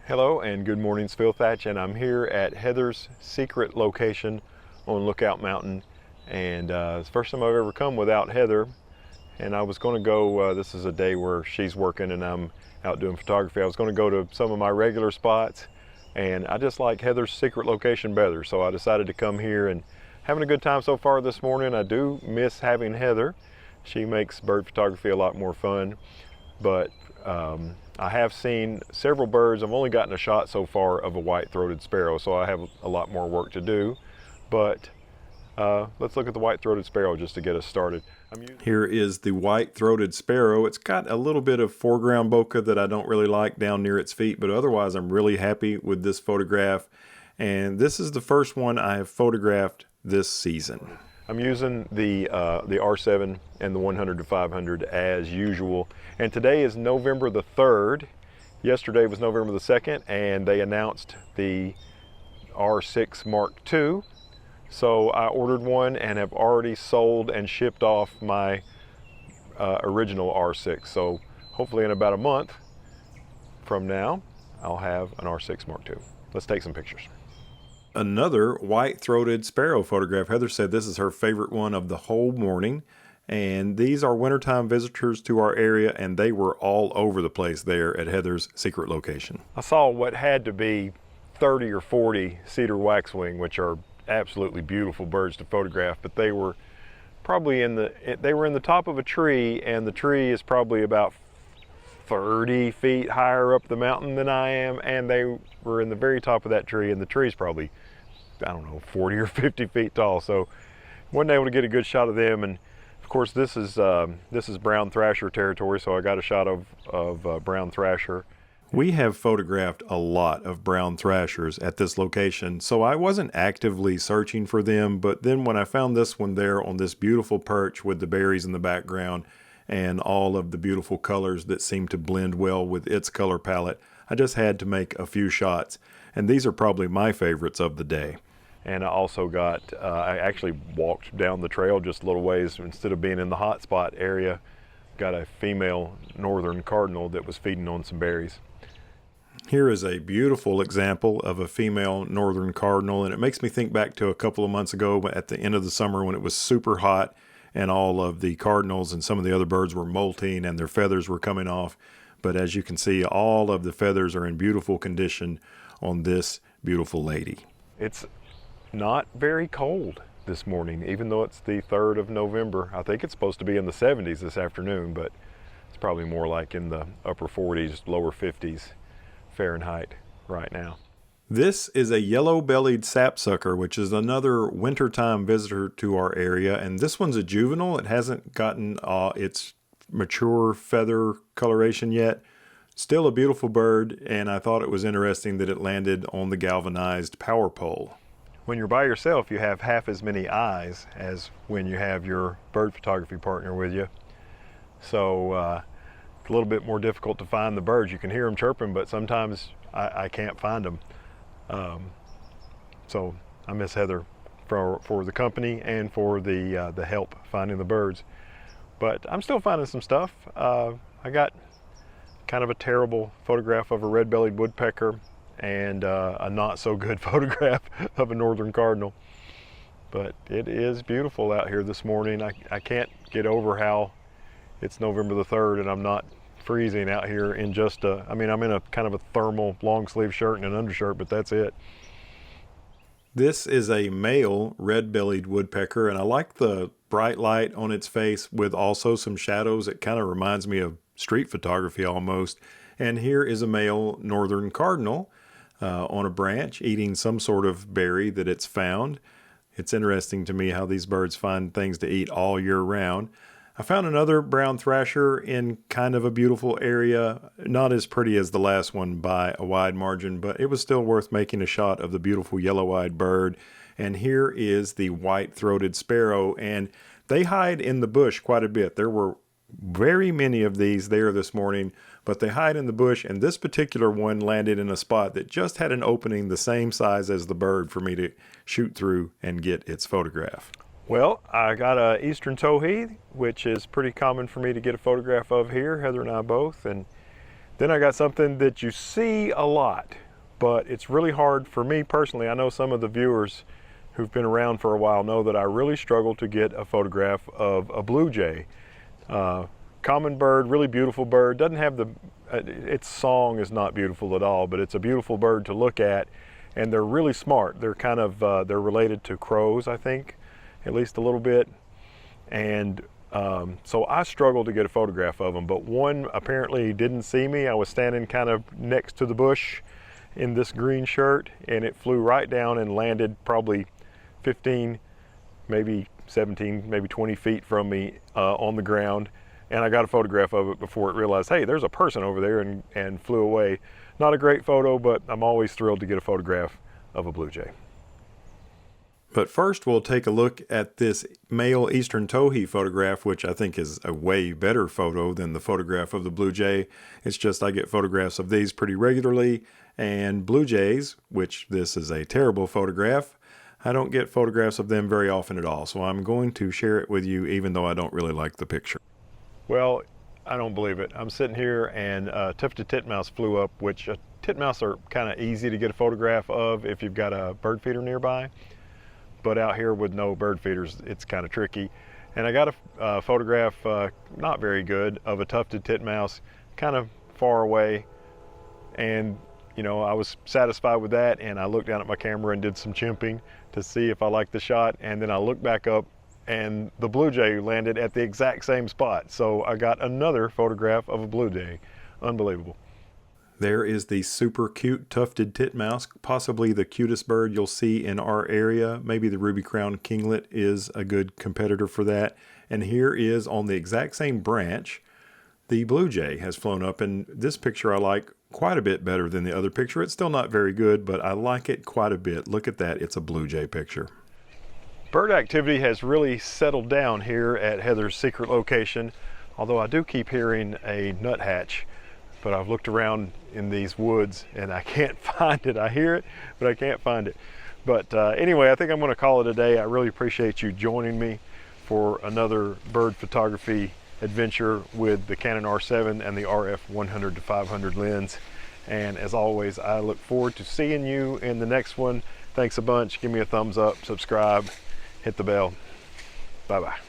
Hello and good morning, it's Phil Thatch, and I'm here at Heather's secret location on Lookout Mountain, and it's the first time I've ever come without Heather. And I was going to go, this is a day where she's working and I'm out doing photography. I was going to go to some of my regular spots, and I just like Heather's secret location better, so I decided to come here and having a good time so far this morning. I do miss having Heather. She makes bird photography a lot more fun, but I have seen several birds. I've only gotten a shot so far of a white-throated sparrow, so I have a lot more work to do. But let's look at the white-throated sparrow just to get us started. Here is the white-throated sparrow. It's got a little bit of foreground bokeh that I don't really like down near its feet, but otherwise I'm really happy with this photograph. And this is the first one I have photographed this season. I'm using the R7 and the 100-500 as usual. And today is November the 3rd. Yesterday was November the 2nd, and they announced the R6 Mark II. So I ordered one and have already sold and shipped off my original R6. So hopefully in about a month from now, I'll have an R6 Mark II. Let's take some pictures. Another white-throated sparrow photograph. Heather said this is her favorite one of the whole morning. And these are wintertime visitors to our area, and they were all over the place there at Heather's secret location. I saw what had to be 30 or 40 Cedar Waxwing, which are absolutely beautiful birds to photograph, but they were probably in the top of a tree, and the tree is probably about 30 feet higher up the mountain than I am, and they were in the very top of that tree, and the tree's probably, I don't know, 40 or 50 feet tall, so wasn't able to get a good shot of them. And of course this is brown thrasher territory, so I got a shot of brown thrasher. We have photographed a lot of brown thrashers at this location, so I wasn't actively searching for them, but then when I found this one there on this beautiful perch with the berries in the background and all of the beautiful colors that seem to blend well with its color palette, I just had to make a few shots, and these are probably my favorites of the day. And I also got, I actually walked down the trail just a little ways. Instead of being in the hot spot area, got a female Northern Cardinal that was feeding on some berries. Here is a beautiful example of a female Northern Cardinal, and it makes me think back to a couple of months ago at the end of the summer when it was super hot and all of the cardinals and some of the other birds were molting and their feathers were coming off. But as you can see, all of the feathers are in beautiful condition on this beautiful lady. It's not very cold this morning, even though it's the 3rd of November. I think it's supposed to be in the 70s this afternoon, but it's probably more like in the upper 40s, lower 50s Fahrenheit right now. This is a yellow-bellied sapsucker, which is another wintertime visitor to our area, and this one's a juvenile. It hasn't gotten its mature feather coloration yet. Still a beautiful bird, and I thought it was interesting that it landed on the galvanized power pole. When you're by yourself, you have half as many eyes as when you have your bird photography partner with you. So it's a little bit more difficult to find the birds. You can hear them chirping, but sometimes I can't find them. So I miss Heather for the company and for the help finding the birds. But I'm still finding some stuff. I got kind of a terrible photograph of a red-bellied woodpecker and a not so good photograph of a Northern Cardinal. But it is beautiful out here this morning. I can't get over how it's November the 3rd and I'm not freezing out here in just I mean, I'm in a kind of a thermal long sleeve shirt and an undershirt, but that's it. This is a male red-bellied woodpecker, and I like the bright light on its face with also some shadows. It kind of reminds me of street photography almost. And here is a male Northern Cardinal on a branch eating some sort of berry that it's found. It's interesting to me how these birds find things to eat all year round. I found another brown thrasher in kind of a beautiful area, not as pretty as the last one by a wide margin, but it was still worth making a shot of the beautiful yellow-eyed bird. And here is the white-throated sparrow, and they hide in the bush quite a bit. There were very many of these there this morning, but they hide in the bush, and this particular one landed in a spot that just had an opening the same size as the bird for me to shoot through and get its photograph. Well, I got a eastern towhee, which is pretty common for me to get a photograph of here, Heather and I both, and Then I got something that you see a lot, but it's really hard for me personally. I know some of the viewers who've been around for a while know that I really struggle to get a photograph of a blue jay. Common bird, really beautiful bird, doesn't have the, its song is not beautiful at all, but it's a beautiful bird to look at, and they're really smart. They're kind of, they're related to crows, I think, at least a little bit. And so I struggled to get a photograph of them, but one apparently didn't see me. I was standing kind of next to the bush in this green shirt, and it flew right down and landed probably 15, maybe 17, maybe 20 feet from me on the ground. And I got a photograph of it before it realized, hey, there's a person over there, and flew away. Not a great photo, but I'm always thrilled to get a photograph of a blue jay. But first we'll take a look at this male eastern towhee photograph, which I think is a way better photo than the photograph of the blue jay. It's just I get photographs of these pretty regularly, and blue jays, which this is a terrible photograph, I don't get photographs of them very often at all. So I'm going to share it with you even though I don't really like the picture. Well, I don't believe it. I'm sitting here and tufted titmouse flew up, which titmouse are kind of easy to get a photograph of if you've got a bird feeder nearby. But out here with no bird feeders, it's kind of tricky. And I got a photograph, not very good, of a tufted titmouse, kind of far away. And, you know, I was satisfied with that, and I looked down at my camera and did some chimping to see if I liked the shot. And then I looked back up, and the blue jay landed at the exact same spot. So I got another photograph of a blue jay. Unbelievable. There is the super cute tufted titmouse, possibly the cutest bird you'll see in our area. Maybe the ruby-crowned kinglet is a good competitor for that. And here is, on the exact same branch, the blue jay has flown up. And this picture I like quite a bit better than the other picture. It's still not very good, but I like it quite a bit. Look at that, it's a blue jay picture. Bird activity has really settled down here at Heather's secret location, although I do keep hearing a nuthatch. But I've looked around in these woods and I can't find it. I hear it, but I can't find it. But anyway, I think I'm going to call it a day. I really appreciate you joining me for another bird photography adventure with the Canon R7 and the RF 100-500 lens. And as always, I look forward to seeing you in the next one. Thanks a bunch. Give me a thumbs up, subscribe, hit the bell. Bye-bye.